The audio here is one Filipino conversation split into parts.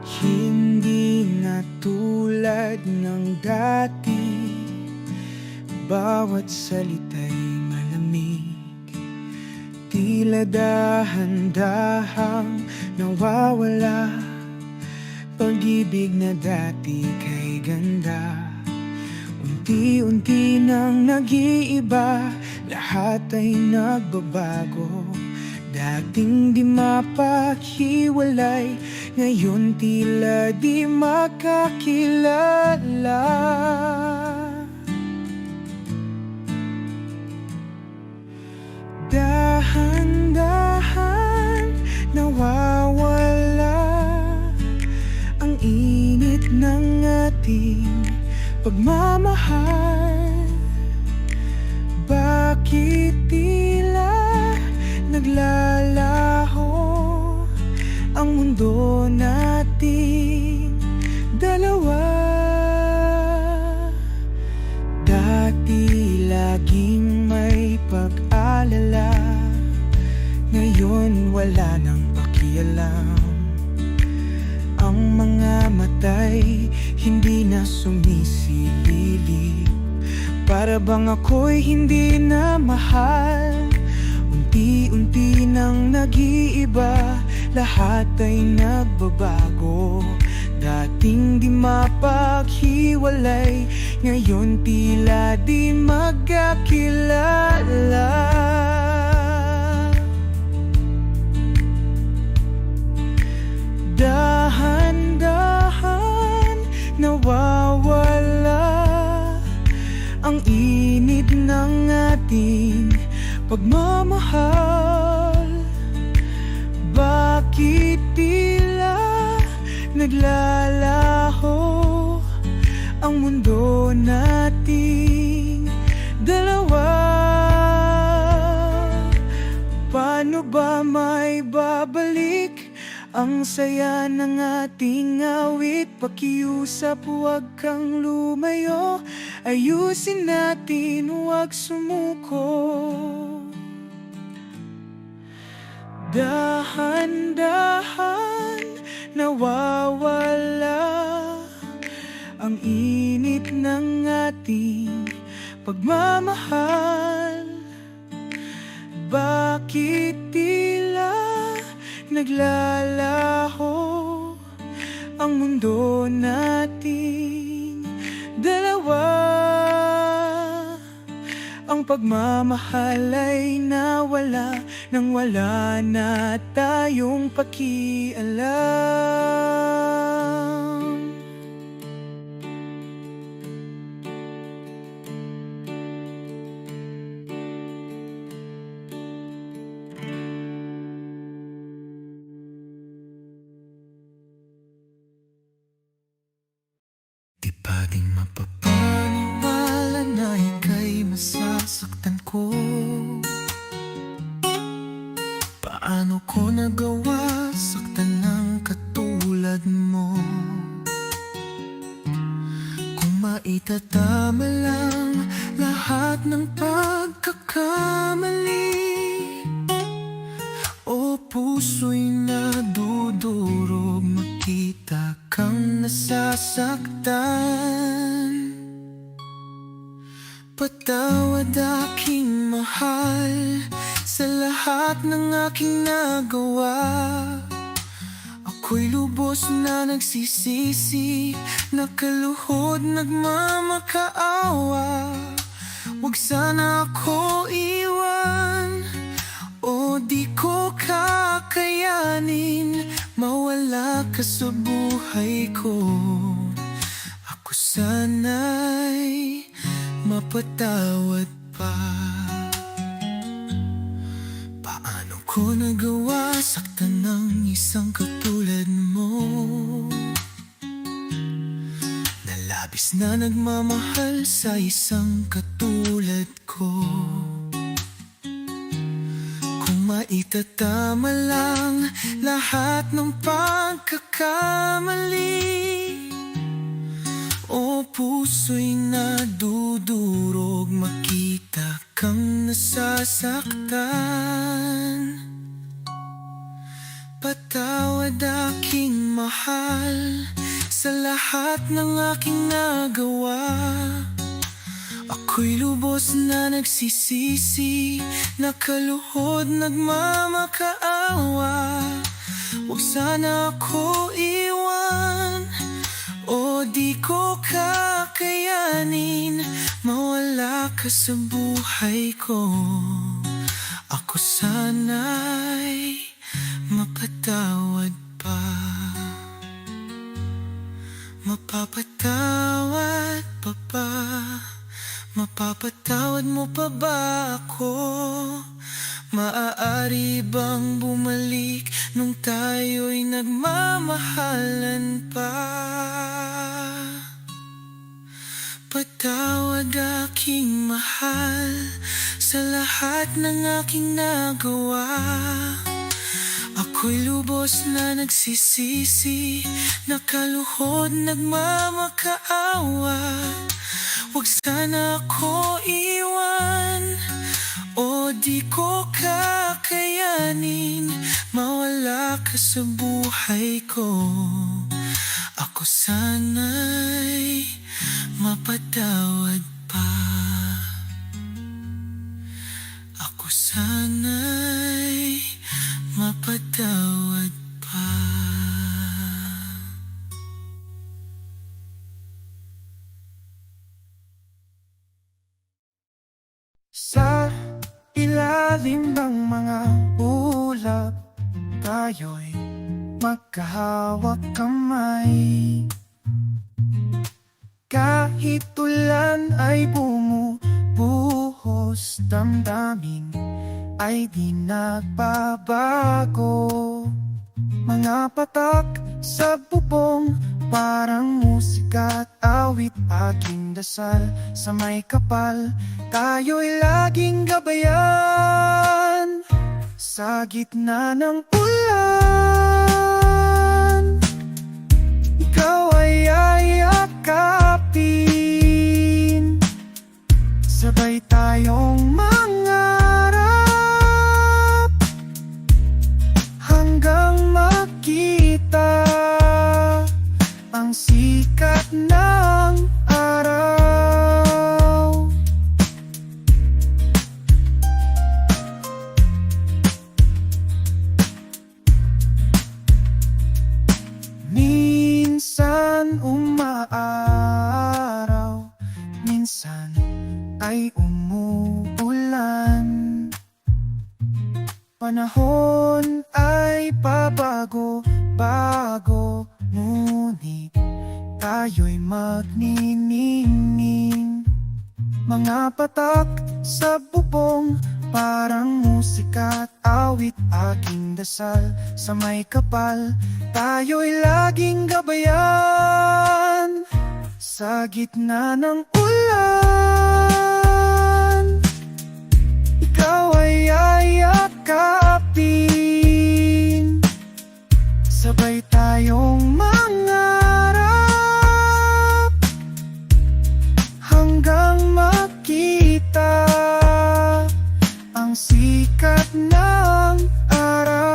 Hindi na tulad ng dati, bawat salita'y malamig. Tila dahan-dahang nawawala, pag-ibig na dati kay ganda. Unti-unti nang nag-iiba, lahat ay nagbabago. Dating di mapaghiwalay, ngayon tila di makakilala. Dahan-dahan nawawala ang init ng ating pagmamahal. Bakit tila naglalaho ang mundo nating dalawa? Dati laging may pag-alala, ngayon wala nang pakialam. Ang mga matay hindi na sumisilip, para bang ako'y hindi na mahal. Unti-unti nang nag-iiba, lahat ay nagbabago. Dating di mapaghiwalay, ngayon tila di magkakilala. Dahan-dahan nawawala ang init ng ating pagmamahal. Bakit tila naglalaho ang mundo nating dalawa? Paano ba may babalik ang saya ng ating awit? Pakiusap, huwag kang lumayo, ayusin natin, huwag sumuko. Dahan-dahan nawawala ang init ng ating pagmamahal. Bakit tila naglalaho ang mundo nating dalawa? Ang pagmamahal ay nawala nang wala na tayong pakialam. Di pa din mapapaniwala na ika'y masasaktan ko. Paano ko nagawa saktan ng katulad mo? Kung maitatama lang lahat ng pagkakamali, o puso'y nadudurog, makita kang nasasaktan. Patawad aking mahal sa lahat ng aking nagawa. Ako'y lubos na nagsisisi, nakaluhod, nagmamakaawa. Huwag sana ako iwan, o di ko kakayanin mawala ka sa buhay ko. Ako sana'y mapatawad pa. Paano ko nagawa saktan ng isang katulad mo, na labis na nagmamahal sa isang katulad ko? Kung maitatama lang lahat ng pagkakamali, o puso'y nadudurog, makita kang nasasaktan. Patawad aking mahal sa lahat ng aking nagawa. Ako'y lubos na nagsisisi, nakaluhod, nagmamakaawa. Huwag sana ako iwan, o di ko kakayanin mawala ka sa buhay ko. Ako sana'y mapatawad pa. Mapapatawad pa ba? Mapapatawad mo pa ba ako? Maaari bang bumalik nung tayo'y nagmamahalan pa? Patawad aking mahal sa lahat ng aking nagawa. Ako'y lubos na nagsisisi, nakaluhod, nagmamakaawa. Huwag sana ako iwan, o di ko kakayanin mawala ka sa buhay ko. Ako sana'y mapatawad pa. Ako sana'y mapatawad pa. Sa ilalim ng mga ulap, tayo'y magkahawak kamay. Kahit ulan ay bumubuhos, damdamin ay di nagbabago. Mga patak sa bubong, parang musika at awit, aking dasal sa may kapal. Tayo'y laging gabayan sa gitna ng ulan. Ikaw ay yakapin, sabay tayong mangarap hanggang makita ang sikat ng araw. Minsan umaaraw, minsan ay umuulan. Panahon ay pabago-bago, ngunit tayo'y magniningning. Mga patak sa bubong, parang musika at awit, aking dasal sa may kapal. Tayo'y laging gabayan sa gitna ng ulan. Ikaw ay yakapin, sabay tayong mangarap hanggang makita ang sikat ng araw.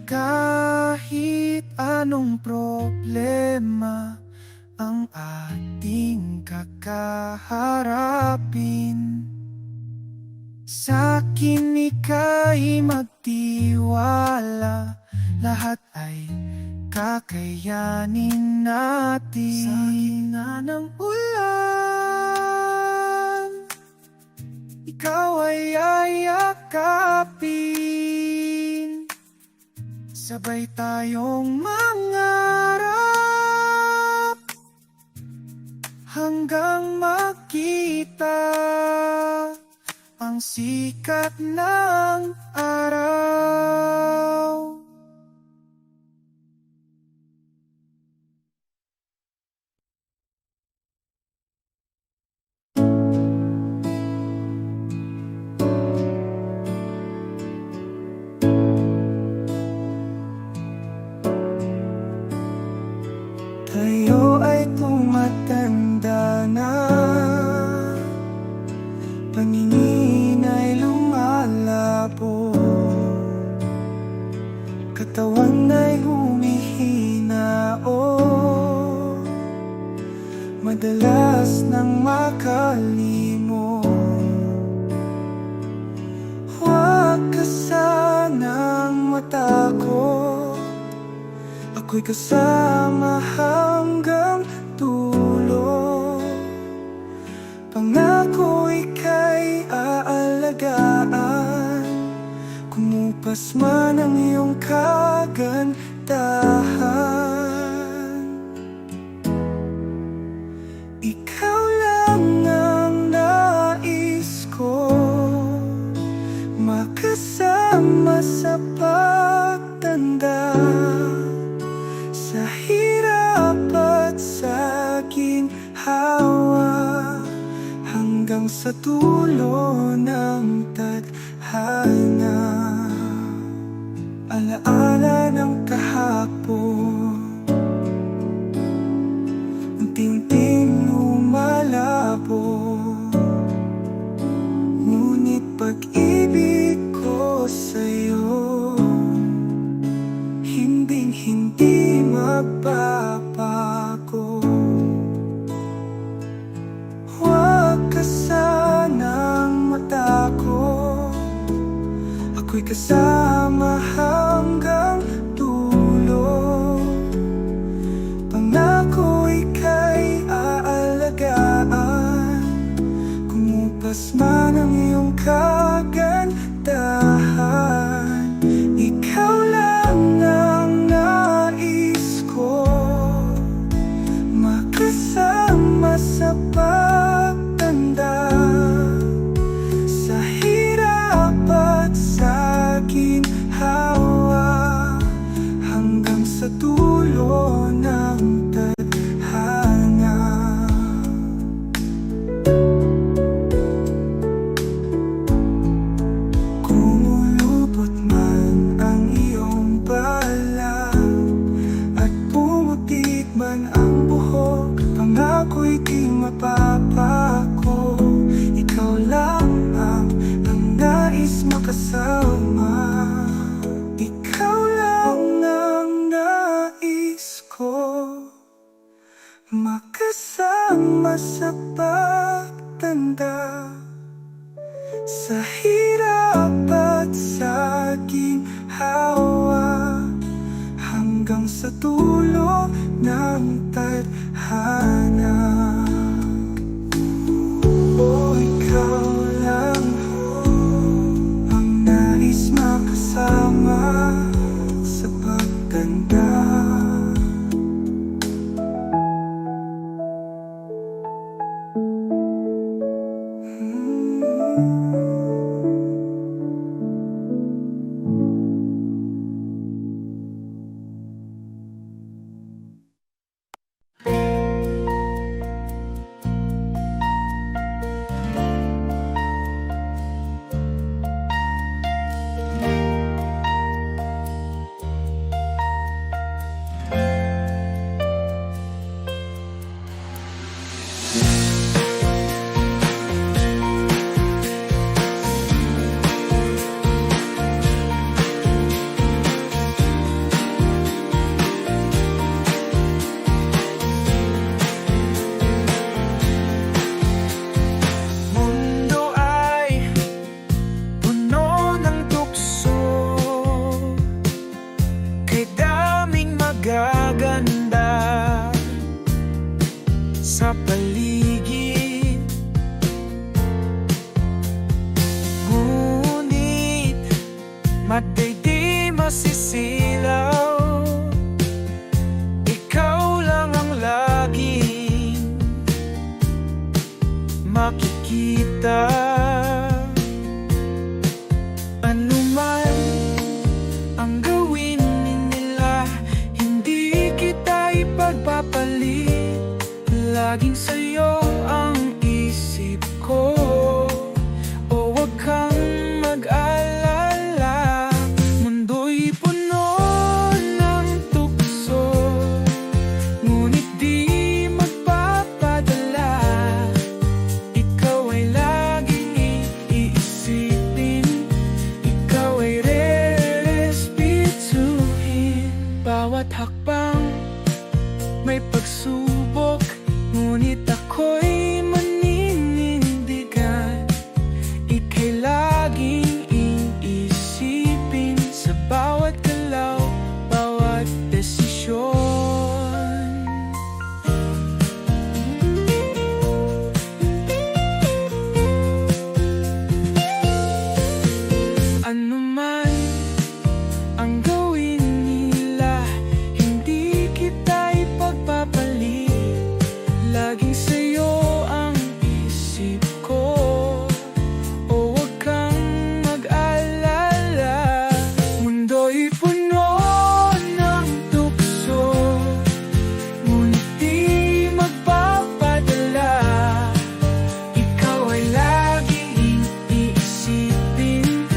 Kahit anong problema ang ating kakaharapin, sa'kin ika'y magtiwala, lahat ay kakayanin natin. Sa gitna ng ulan, ikaw ay yakapin, sabay tayong mangarap hanggang makita ang sikat ng araw. Tayo ay tumatanda na, madalas nang makalimot. Huwag ka sanang matakot, ako'y kasama hanggang dulo. Pangako ika'y aalagaan, kumupas man ang iyong kagandahan. Ikaw lang ang nais ko, makasama sa pagtanda, sa hirap at sa ginhawa, hanggang sa dulo ng tadhana. Alaala ng kahapon, unti-unting lumalabo, ngunit pag-ibig ko sa'yo hinding-hindi magbabago. Huwag ka sanang matakot, ako'y kasama hanggang dulo. Pangako ika'y aalagaan, kumupas man ang iyong kagandahan. Ikaw lang ang nais ko, makasama sa pagtanda, sa hirap at sa ginhawa, hanggang sa dulo ng tadhana. Kumulupot man ang iyong bala at pumutik man ang buhok, pangako'y di mapapako. Ikaw lang ang nais makasama, ikaw lang ang nais ko, makasama sa pagtanda, sa hirap at sa ginhawa, hanggang sa dulo ng tadhana. O ikaw lang ang nais makasama sa pagtanda. Sa paligid, ngunit mata'y di masisilaw. Ikaw lang ang laging makikita. Ano man ang gawin nila, hindi kita ipagpapalit. Laging sa'yo ang isip ko. O wag kang mag-alala, mundo'y puno ng tukso, ngunit di magpapadala. Ikaw ay lagi ko'y maninindigan, ika'y laging iisipin sa bawat galaw, bawat desisyon. Ano man ang gawin nila, hindi kita ipagpapalit. Laging sa'yo ang isip ko, o huwag kang mag-alala. Mundo'y puno ng tukso, ngunit di magpapadala. Ikaw ay laging iisipin,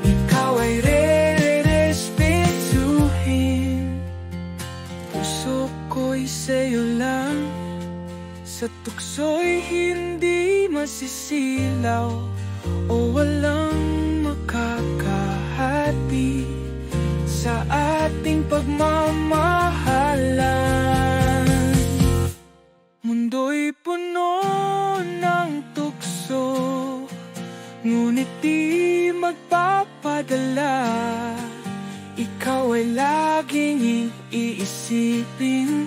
ikaw ay re-respetuhin. Puso ko'y sa'yo lang, sa tukso'y hindi masisilaw, o walang makakahati sa ating pagmamahalan. Mundo'y puno ng tukso, ngunit di magpapadala. Ikaw ay laging iisipin,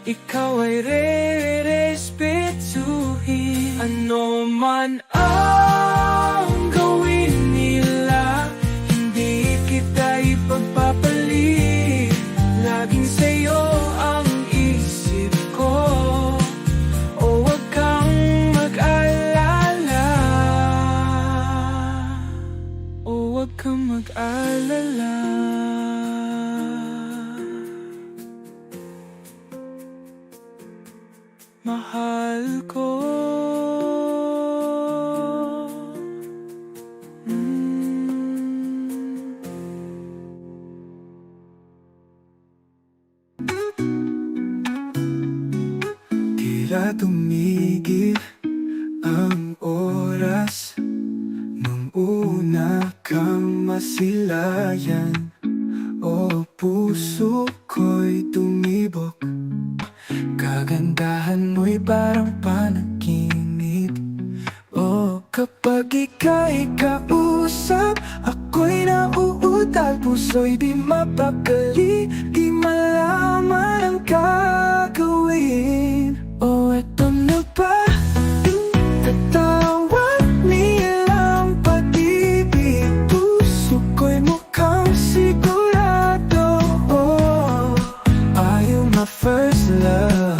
ikaw ay re-respetuhin. Ano man ang gawin nila, hindi kita ipagpapalit. Laging sa'yo ang isip ko, o huwag kang mag-alala, o huwag kang mag-alala. Mahal ko. Tila tumigil ang oras nung una kang masilayan, o puso ko'y tumibok. Kagandahan mo'y parang panaginip, o kapag ika'y kausap, ako'y nauutal. Puso'y di mapakali, di malaman ang gagawin. O eto na ba, tatawag nilang pag-ibig. Puso ko'y mukhang sigurado, oh, are you my first love?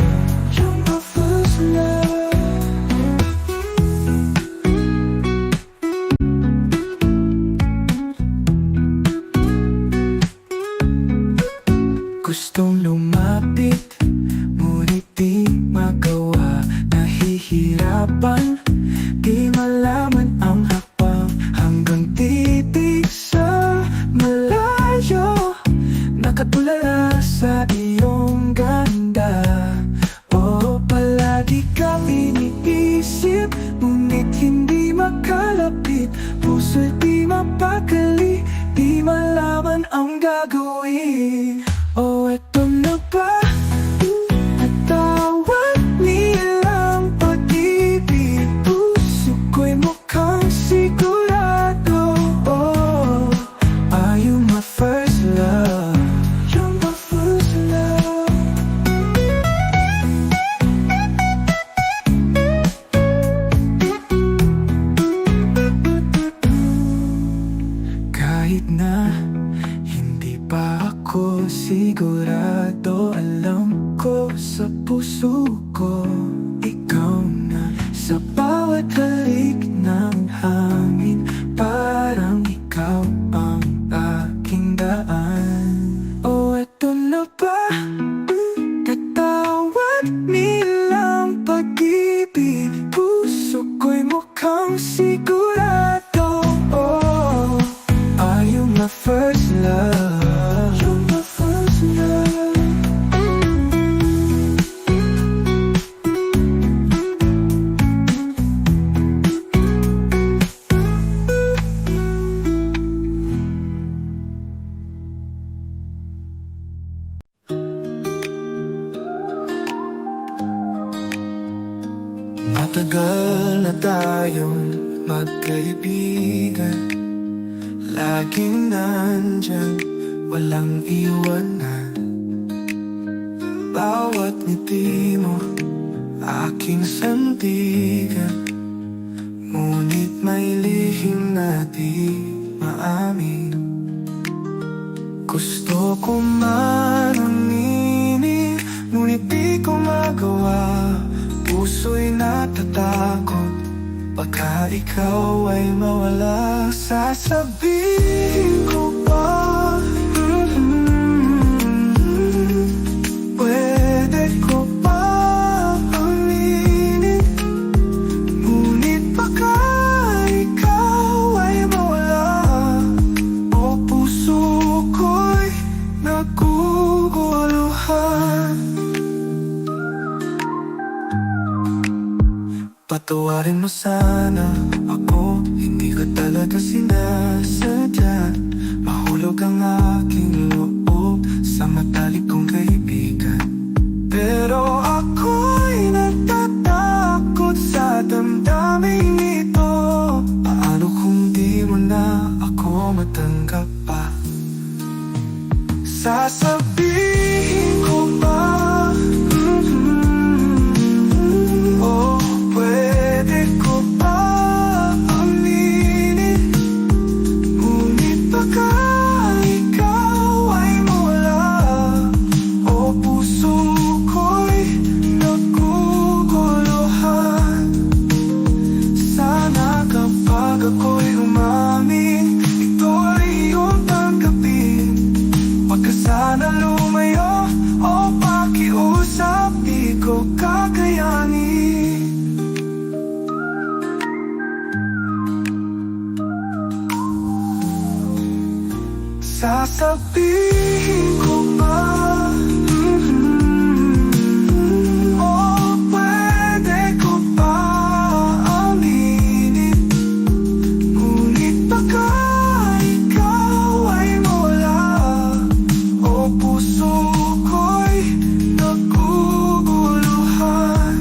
You're my first love. Gustong lumapit, ngunit di magawa. Nahihirapan, di malaman ang hakbang. Hanggang titig sa malayo, nakatulala sa iyong ganda. O palagi kang iniisip, ngunit hindi makalapit. Puso'y di mapakali, di malaman ang gagawin. O eto na ba, natawag nilang pag-ibig. Puso ko'y mukhang sigurado, oh, are you my first love? You're my first love. Kahit na hindi pa ako sigurado, alam ko sa puso ko, ikaw na. Sa bawat halik ng hangin, parang ikaw ang aking daan. O eto na ba, tatawag nilang pag-ibig. Puso ko'y mukhang sigurado, oh, are you my first love? You're my first love. Matagal na tayong magkaibigan, laging nandyan, walang iwanan. Bawat ngiti mo, aking sandigan, ngunit may lihim na di maamin. Gusto ko man aminin, ngunit di ko magawa. Puso'y natatakot, baka ikaw ay mawala. Sasabihin ko ba? Pwede ko ba aminin, ngunit baka ikaw ay mawala. O puso ko'y naguguluhan. Patawarin mo sana ako, hindi ko talaga sinasadya. Mahulog ang aking loob sa matalik kong kaibigan. Pero ako'y natatakot sa damdamin ito. Paano kung di mo na ako matanggap pa? Sasabihin ko ba? Pwede ko ba aminin, ngunit baka ikaw ay mawala. O puso ko'y naguguluhan. Sana kapag ako'y umamin, ito ay iyong tanggapin. Huwag ka sana lumayo o pakiusap, di ko kakayanin. Sasabihin ko ba? Pwede ko ba aminin, ngunit baka ikaw ay mawala. O puso ko'y naguguluhan.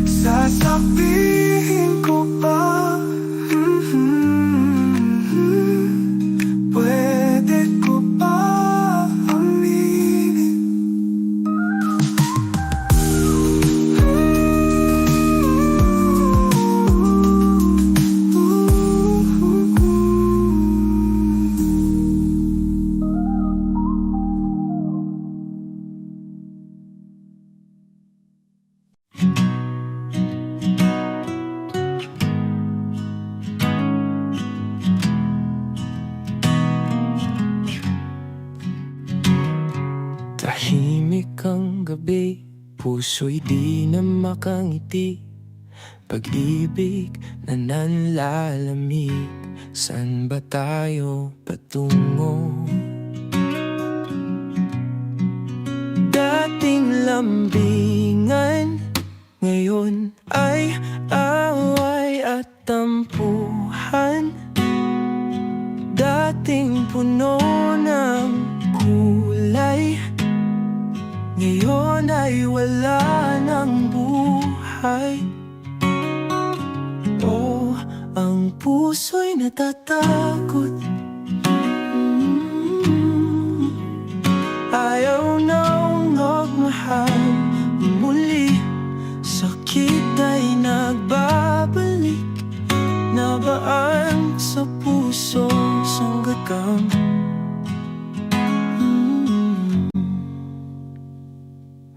Sasabihin ko ba? Pwede ko ba aminin? Tahimik ang gabi, puso'y di na makangiti. Pag-ibig na nanlalamig, saan ba tayo patungo? Dating lambingan, ngayon ay away at tampuhan. Dating puno ng kulay, ngayon ay wala ng buhay. Oh, ang puso'y natatakot. Ayaw nang magmahal muli. Sakit ay nagbabalik, nabaan sa puso sanggakam.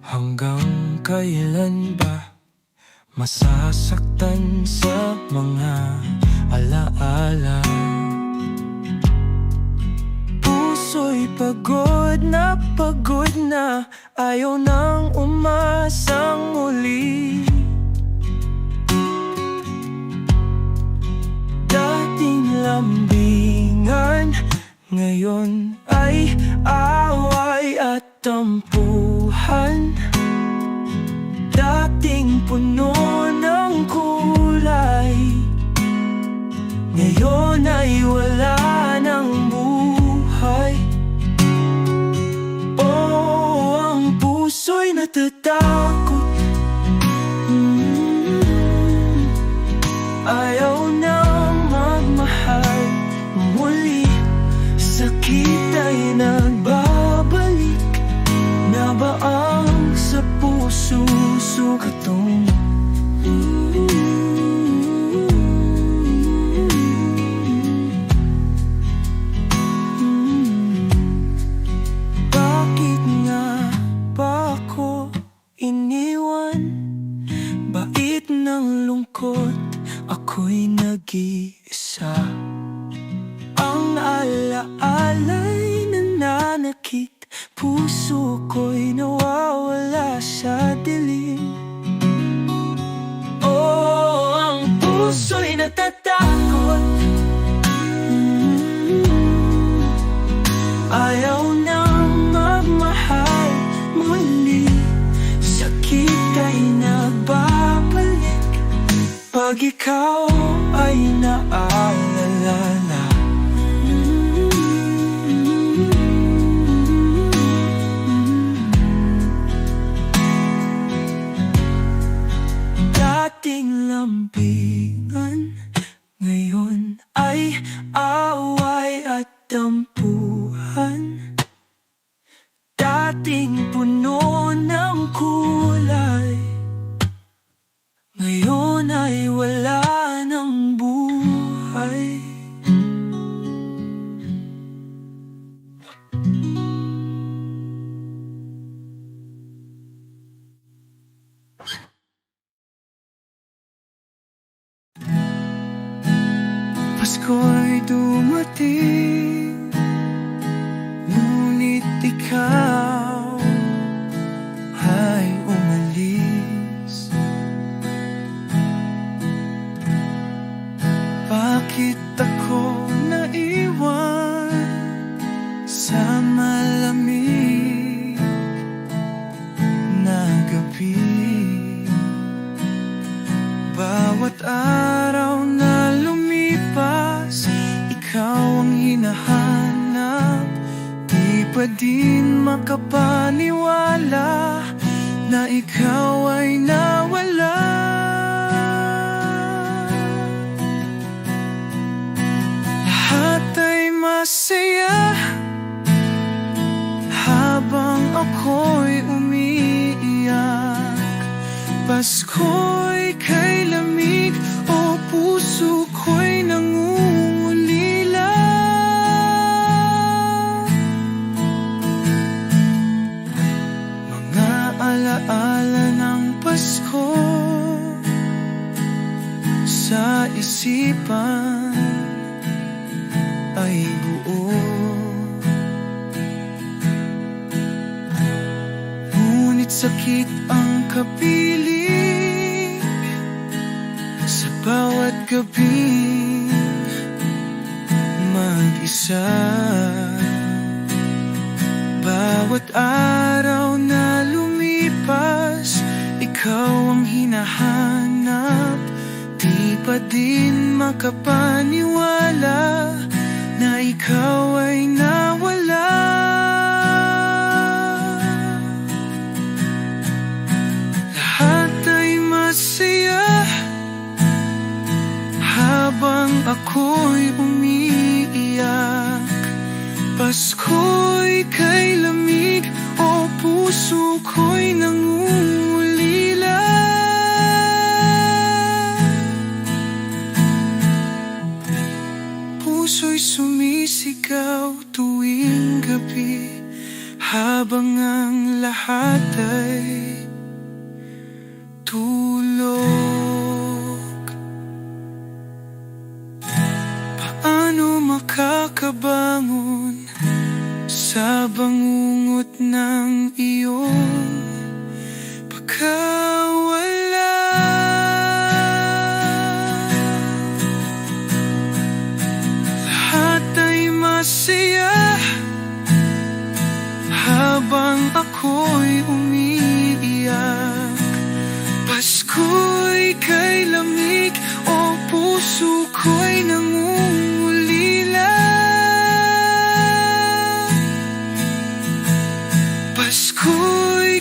Hanggang kailan ba masasaktan sa mga alaala? Puso'y pagod na, ayaw nang umasang muli. Dating lambingan, ngayon ay away at tampuhan. Dating puno ng kulay, ngayon ay wala ng buhay. Oh, ang puso'y natatakot. lungkot, ako'y nag-iisa. Ang alaala'y nananakit, puso ko'y nawawala sa dilim. Oh, ang puso'y natatakot, ayaw nang magmahal muli. Sakit ay nagbabalik pag ikaw ay naalala na. Dating lambigan, ngayon ay away at tampuhan. Dating puno ng kulay, ngayon ay wala ng buhay. Pasko'y dumating, ngunit ikaw ay umalis. Bakit ako naiwan sa malamig na gabi? Bawat araw na lumipas, ikaw ang hinahanap. Di pa din makapaniwala na ikaw ay nawala. Lahat ay masaya habang ako'y umiiyak. Pasko'y kay lamig, o puso ko'y nangungulila. Mga alaala ng Pasko sa isipan ay buo. Ngunit sakit ang kapiling sa bawat gabing mag-isa. Bawat araw na lumipas, ikaw ang hinahanap. Di pa din makapaniwala na ikaw ay nawala. Lahat ay masaya habang ako'y umiiyak. Pasko'y kay lamig, o puso ko'y nangungulila. Puso'y sumisigaw tuwing gabi, habang ang lahat ay tulog. Paano makakabangon sa bangungot ng iyong pagkawala? Lahat ay masaya habang ako'y umiiyak. Pasko'y kay lamig, o puso ko'y nangungulila. Pasko'y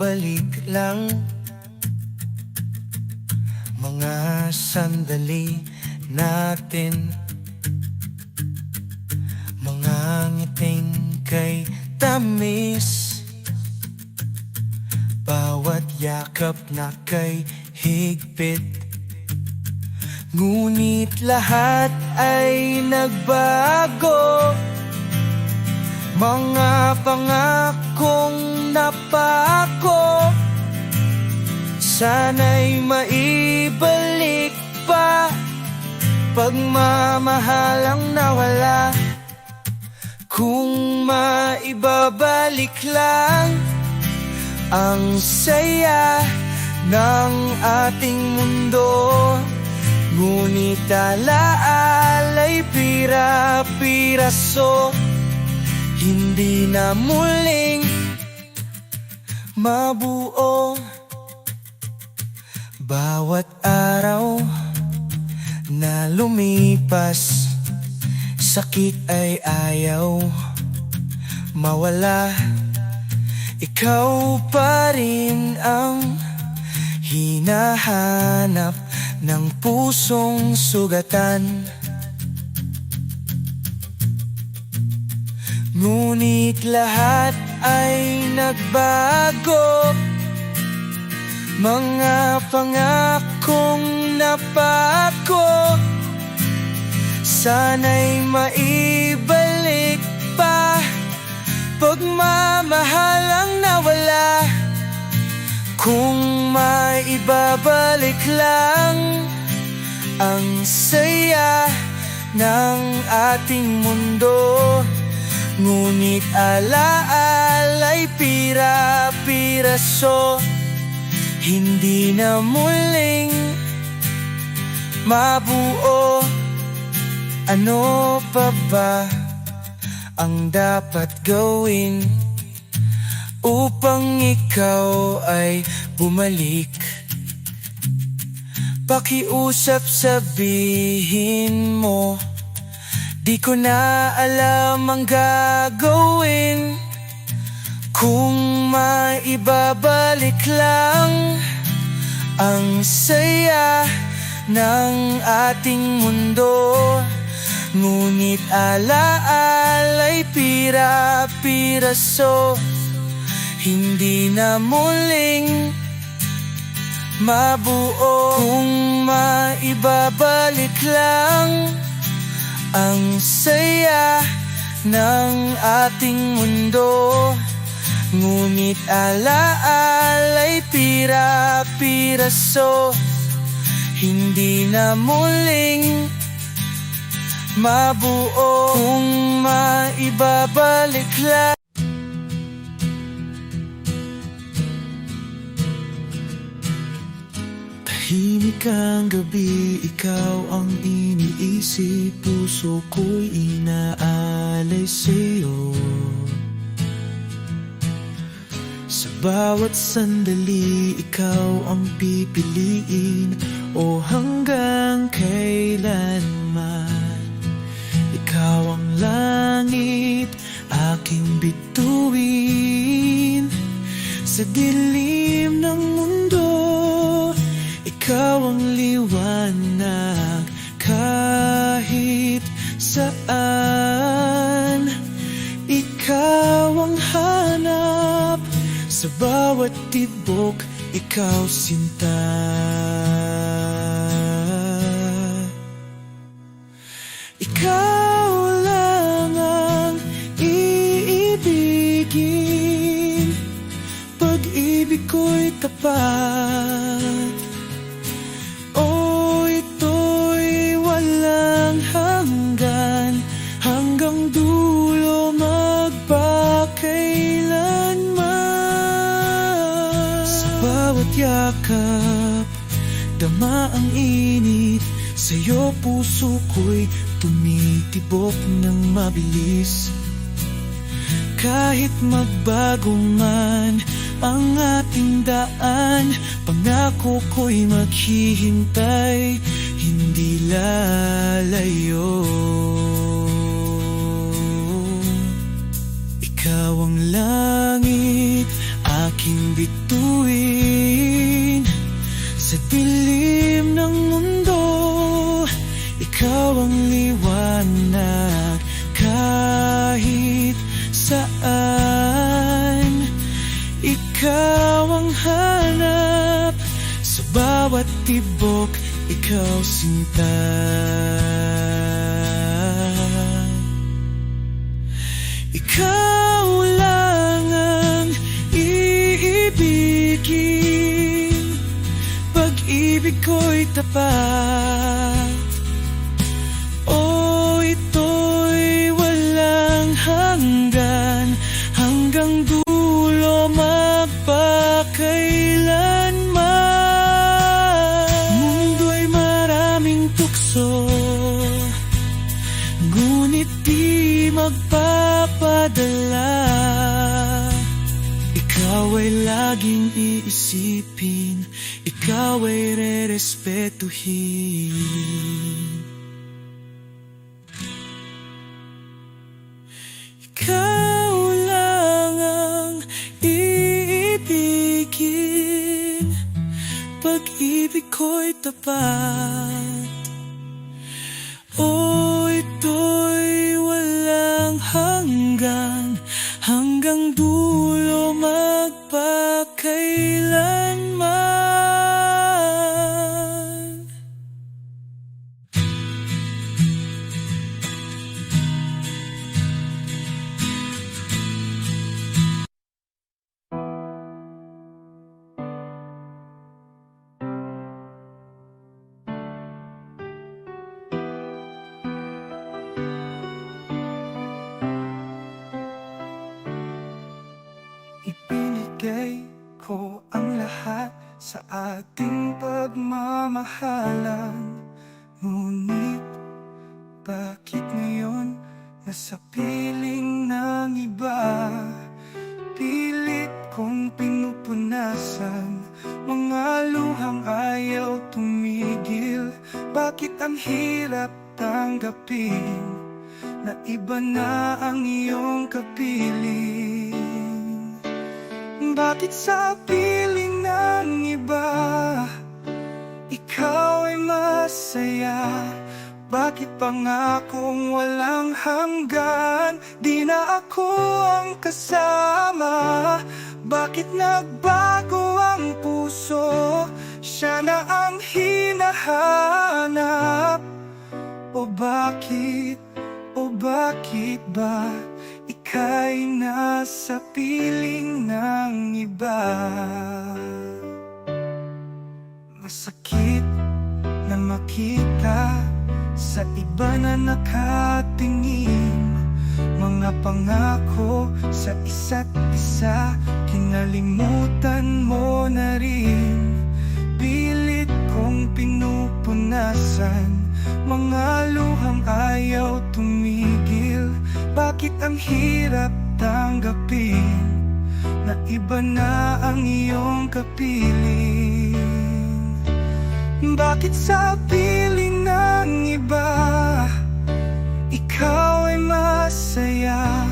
ibabalik lang mga sandali natin, mga ngiting kay tamis, bawat yakap na kay higpit. Ngunit lahat ay nagbago, mga pangakong napako, sana'y maibalik pa. Pagmamahalang nawala, kung maibabalik lang ang saya ng ating mundo. Ngunit alaala'y pira-piraso, hindi na muling mabuo. Bawat araw na lumipas, sakit ay ayaw mawala. Ikaw pa rin ang hinahanap ng pusong sugatan. Ngunit lahat ay nagbago, mga pangakong napako, sana'y maibalik pa. Pagmamahalang nawala, kung maibabalik lang ang saya ng ating mundo. Ngunit alaala'y pira-piraso, hindi na muling mabuo. Ano pa ba ang dapat gawin upang ikaw ay bumalik? Pakiusap, sabihin mo, di ko na alam ang gagawin. Kung maibabalik lang ang saya ng ating mundo. Ngunit alaala'y pira-piraso, hindi na muling mabuo. Kung maibabalik lang ang saya ng ating mundo. Ngunit alaala'y pira-piraso, hindi na muling mabuo. Kung maibabalik lang. Tahimik ang gabi, ikaw ang iniisip, puso ko'y inaalay sa'yo. Sa bawat sandali, ikaw ang pipiliin, o hanggang kailanman. Ikaw ang langit, aking bituin. Sa dilim ng mundo, ikaw ang liwanag kahit saan. Ikaw ang hanap sa bawat tibok, ikaw sinta. Ikaw lang ang iibigin, pag-ibig ko'y tapat. O ito'y walang hanggan, hanggang dulo magpakailanman. Sa bawat yakap, dama ang init, sa'yo puso ko'y tumitibok ng mabilis. Kahit magbago man ang ating daan, pangako ko'y maghihintay, hindi lalayo. Ikaw ang langit, aking bituin. bituin. Sa dilim ng mundo, ikaw ang liwanag kahit saan. Ikaw ang hanap sa bawat tibok, ikaw sinta. Ikaw lang ang iibigin, pag-ibig ko'y tapat. Oh, ito'y walang hanggan, hanggang dulo magpakailanman. Mundo'y maraming tukso, ngunit di magpapadala. Ikaw ay laging iisipin, ikaw ay rerespetuhin. Ikaw lang ang iibigin, pag-ibig ko'y tapat. Oh, ito'y walang hanggan, hanggang dulo magpakailanman. Ibinigay ko ang lahat sa ating pagmamahalan. Ngunit bakit ngayon nasa piling ng iba? Pilit kong pinupunasan mga luhang ayaw tumigil. Bakit ang hirap tanggapin na iba na ang iyong kapiling? Bakit sa piling ng iba ikaw ay masaya? Bakit pangakong walang hanggan, di na ako ang kasama? Bakit nagbago ang puso, siya na ang hinahanap? O bakit ba ika'y nasa piling ng iba? Masakit na makita sa iba na nakatingin, mga pangako sa isa't isa, kinalimutan mo na rin. Pilit kong pinupunasan mga luhang ayaw tumigil. Bakit ang hirap tanggapin na iba na ang iyong kapiling? Bakit sa piling ng iba ikaw ay masaya?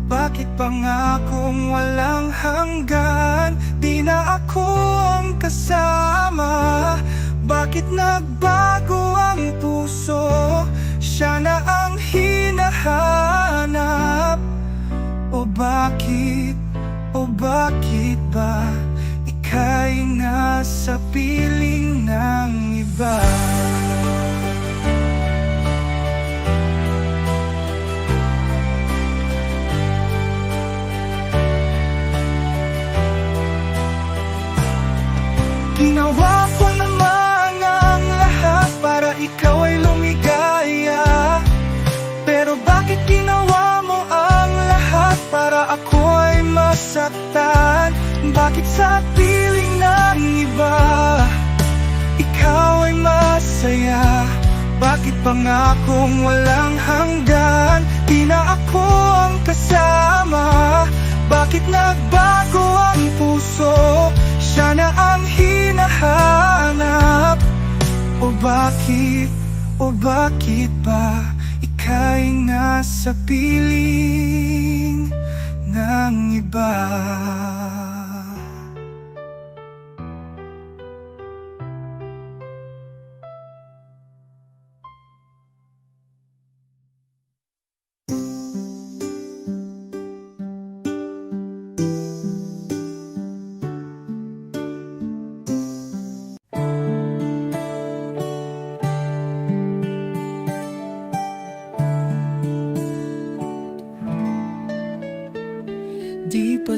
Bakit pangakong walang hanggan, di na ako ang kasama? Bakit nagbago ang puso, siya na ang hinahanap? O bakit ba ika'y nasa piling ng iba? Ginawa ko naman ang lahat para ikaw ay lumigaya. Pero bakit ginawa mo ang lahat para ako ay masaktan? Bakit sa piling ng iba ikaw ay masaya? Bakit pangakong walang hanggan, di na ako ang kasama? Bakit nagbago ang puso, siya na ang hinahanap? O bakit ba ika'y nasa piling ng iba?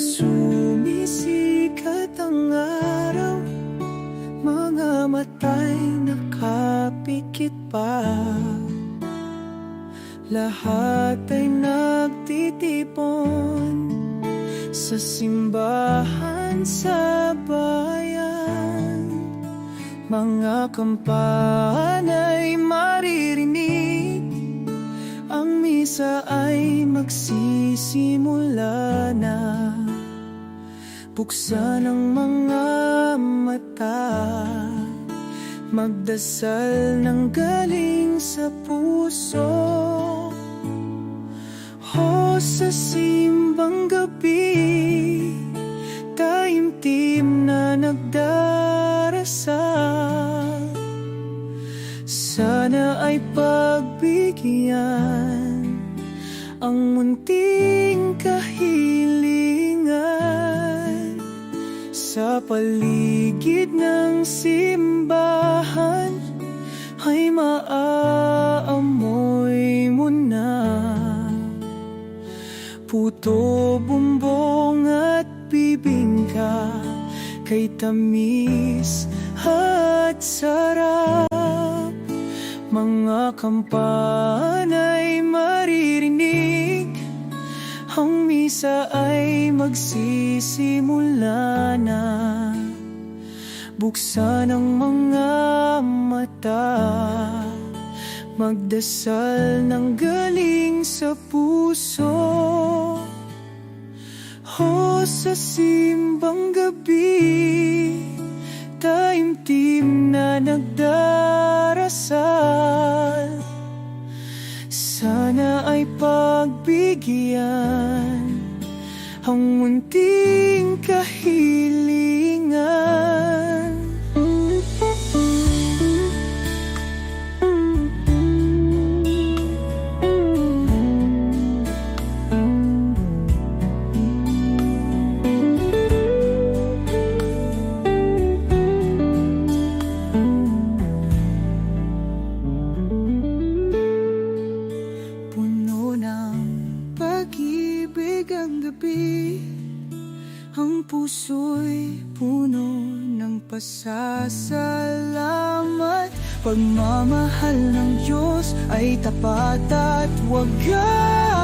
sumisikat ang araw, mga mata'y nakapikit pa. Lahat ay nagtitipon sa simbahan sa bayan. Mga kampana'y maririnig, ang misa ay magsisimula na. Buksan ang mga mata, magdasal ng galing sa puso. O sa simbang gabi, taimtim na nagdarasal. Sana ay pagbigyan ang munting kahilingan. Sa paligid ng simbahan ay maaamoy mo na puto, bumbong at bibingka, kay tamis at sarap. Mga kampana'y maririnig, ang misa ay magsisimula na. Buksan ang mga mata, magdasal ng galing sa puso. O sa simbang gabi, taimtim na nagdarasal. Sana ay pagbigyan ang munting kahilingan. Ang gabi, ang puso'y puno ng pasasalamat. Pagmamahal ng Diyos ay tapat at wagas.